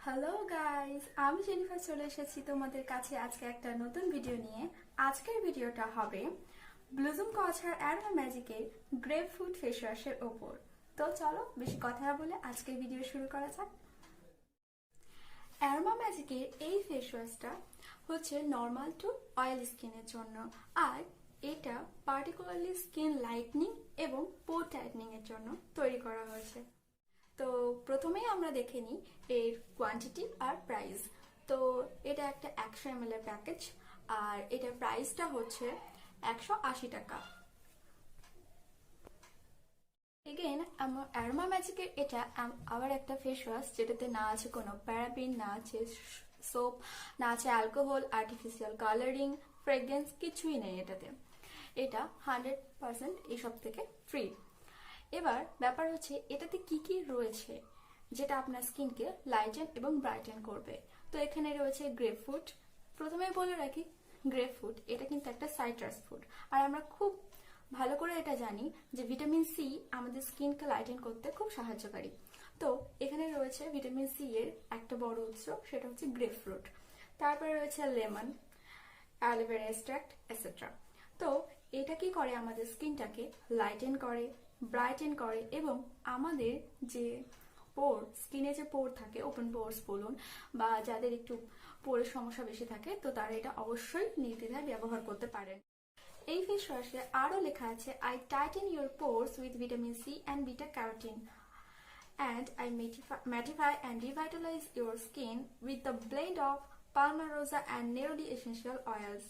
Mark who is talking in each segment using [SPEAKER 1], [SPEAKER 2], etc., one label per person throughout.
[SPEAKER 1] Hello guys, আমি Jennifer চলে এসেছি তোমাদের কাছে আজকে একটা নতুন ভিডিও নিয়ে। আজকের ভিডিওটা হবে ব্লুজুম কছার অ্যারোমা ম্যাজিকের গ্রেপ ফ্রুট ফেস ওয়াশের ওপর। তো চলো বেশি কথা না বলে আজকের ভিডিও শুরু করা যাক। অ্যারোমা ম্যাজিকের এই ফেস ওয়াশটা হচ্ছে নর্মাল টু অয়েল স্কিনের জন্য, আর এটা পার্টিকুলারলি স্কিন লাইটনিং এবং পোর টাইটনিং এর জন্য তৈরি করা হয়েছে। তো প্রথমেই আমরা দেখে নিই এর কোয়ান্টিটি আর প্রাইস। তো এটা একটা 100 ml এর প্যাকেজ, আর এটার প্রাইসটা হচ্ছে 180 টাকা। এগেন অ্যারোমা ম্যাজিকের এটা আবার একটা ফেস ওয়াশ যেটাতে না আছে কোনো প্যারাবিন, না আছে সোপ, না আছে অ্যালকোহল, আর্টিফিশিয়াল কালারিং, ফ্রেগ্রেন্স, কিছুই নেই এটাতে। এটা 100% এইসব থেকে ফ্রি। এবার ব্যাপার হচ্ছে এটাতে কি কি রয়েছে যেটা আপনার স্কিনকে লাইটেন এবং ব্রাইটেন করবে। তো এখানে রয়েছে গ্রেপ ফ্রুট। প্রথমে বলে রাখি, গ্রেপ ফ্রুট এটা কিন্তু একটা সাইট্রাস ফ্রুট, আর আমরা খুব ভালো করে এটা জানি যে ভিটামিন সি আমাদের স্কিনকে লাইটেন করতে খুব সাহায্যকারী। তো এখানে রয়েছে ভিটামিন সি এর একটা বড় উৎস, সেটা হচ্ছে গ্রেপ ফ্রুট। তারপরে রয়েছে লেমন, অ্যালোভেরা এক্সট্রাক্ট এটসেট্রা। তো এটা কি করে, আমাদের স্কিনটাকে লাইটেন করে, ব্রাইটেন করে, এবং আমাদের যে পোর, স্কিনে যে পোর থাকে, ওপেন পোরস বলুন, বা যাদের একটু পোরের সমস্যা বেশি থাকে, তো তারা এটা অবশ্যই নির্দ্বিধায় ব্যবহার করতে পারেন। এই ফেস ওয়াশে আরও লেখা আছে, I tighten your pores with vitamin C and beta carotene and I mattify and revitalize your skin with the blend of Palmarosa and Neroli essential oils.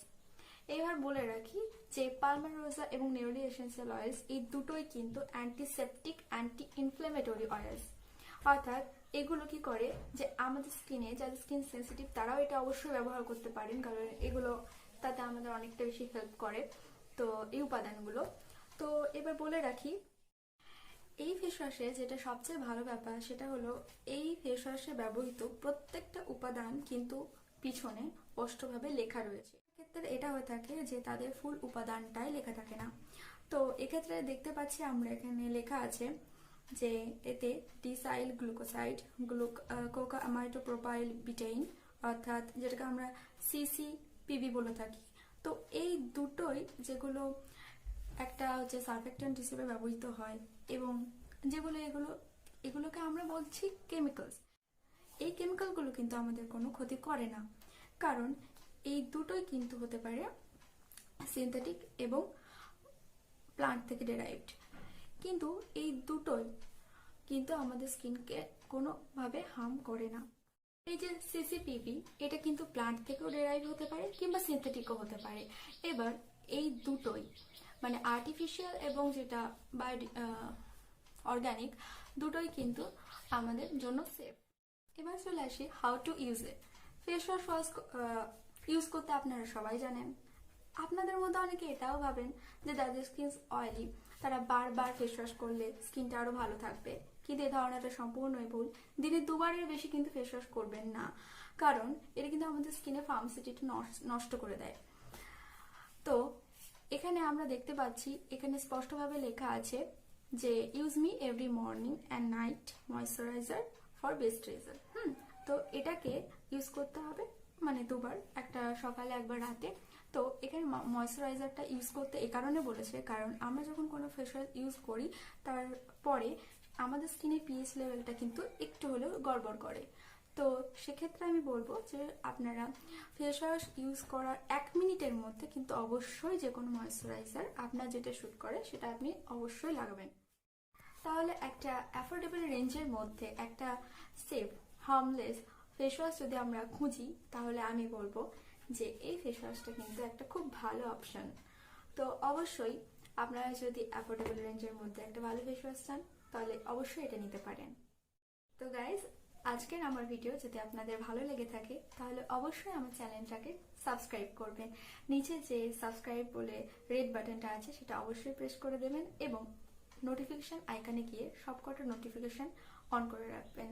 [SPEAKER 1] এবার বলে রাখি যে পালমারোজা এবং নেরোলি এসেন্সিয়াল অয়েলস এই দুটোই কিন্তু অ্যান্টিসেপটিক, অ্যান্টি ইনফ্লেমেটরি অয়েলস। অর্থাৎ এগুলো কি করে যে আমাদের স্কিনে, যাদের স্কিন সেন্সিটিভ তারাও এটা অবশ্যই ব্যবহার করতে পারেন, কারণ এগুলো তাতে আমাদের অনেকটা বেশি হেল্প করে তো এই উপাদানগুলো। তো এবার বলে রাখি, এই ফেস ওয়াশে যেটা সবচেয়ে ভালো ব্যাপার সেটা হলো এই ফেস ওয়াশে ব্যবহৃত প্রত্যেকটা উপাদান কিন্তু পিছনে স্পষ্টভাবে লেখা রয়েছে। ক্ষেত্রে এটা হয়ে থাকে যে তাদের ফুল উপাদানটাই লেখা থাকে না। তো এক্ষেত্রে দেখতে পাচ্ছি আমরা এখানে লেখা আছে যে এতে ডিসাইল গ্লুকোসাইড, কোকা অ্যামাইডো প্রোপাইল বিটেইন, অর্থাৎ যেটাকে আমরা সিসিপিবি বলে থাকি। তো এই দুটোই যেগুলো একটা হচ্ছে সারফেক্টেন্ট হিসেবে ব্যবহৃত হয়, এবং যেগুলো এগুলোকে আমরা বলছি কেমিক্যালস। এই কেমিক্যালগুলো কিন্তু আমাদের কোনো ক্ষতি করে না, কারণ এই দুটোই কিন্তু হতে পারে সিনথেটিক এবং প্লান্ট থেকে ডেরাইভড। কিন্তু এই দুটোই কিন্তু আমাদের স্কিনকে কোনোভাবে হার্ম করে না। এই যে সিসিপিবি, এটা কিন্তু প্লান্ট থেকেও ডেরাইভ হতে পারে কিংবা সিনথেটিকও হতে পারে। এবার এই দুটোই মানে আর্টিফিশিয়াল এবং যেটা অর্গানিক, দুটোই কিন্তু আমাদের জন্য সেফ। এবার চলে আসি how to use it. Face wash use করতে আপনারা সবাই জানেন। আপনাদের মধ্যে অনেকে এটাও ভাবেন যে যাদের স্কিন অয়েলি তারা বারবার ফেস ওয়াশ করলে স্কিনটা আরো ভালো থাকবে, কিন্তু এই ধারণাটা সম্পূর্ণই ভুল। দিনে দুবারের বেশি কিন্তু ফেস ওয়াশ করবেন না, কারণ এটা কিন্তু আমাদের স্কিনে ফার্মসিটিটা নষ্ট করে দেয়। তো এখানে আমরা দেখতে পাচ্ছি, এখানে স্পষ্টভাবে লেখা আছে যে use me every morning and night moisturiser for best result. তো এটাকে ইউজ করতে হবে মানে দুবার, একটা সকালে একবার রাতে। তো এখানে ময়শ্চারাইজারটা ইউজ করতে এ কারণে বলেছে, কারণ আমরা যখন কোনো ফেস ওয়াশ ইউজ করি তারপরে আমাদের স্কিনের পিএইচ লেভেলটা কিন্তু একটু হলেও গড়বড় করে। তো সেক্ষেত্রে আমি বলবো যে আপনারা ফেস ওয়াশ ইউজ করার 1 মিনিটের মধ্যে কিন্তু অবশ্যই যে কোনো ময়শ্চারাইজার আপনার যেটা শুট করে সেটা আপনি অবশ্যই লাগাবেন। তাহলে একটা অ্যাফোর্ডেবল রেঞ্জের মধ্যে একটা সেফ, হার্মলেস ফেস ওয়াশ যদি আমরা খুঁজি, তাহলে আমি বলবো যে এই ফেস ওয়াশটা কিন্তু একটা খুব ভালো অপশন। তো অবশ্যই আপনারা যদি অ্যাফোর্ডেবল রেঞ্জের মধ্যে একটা ভালো ফেস ওয়াশ চান, তাহলে অবশ্যই এটা নিতে পারেন। তো গাইজ, আজকের আমার ভিডিও যদি আপনাদের ভালো লেগে থাকে তাহলে অবশ্যই আমার চ্যানেলটাকে সাবস্ক্রাইব করবেন। নিচে যে সাবস্ক্রাইব বলে রেড বাটনটা আছে সেটা অবশ্যই প্রেস করে দেবেন, এবং নোটিফিকেশন আইকনে গিয়ে সবকটা নোটিফিকেশন অন করে রাখবেন।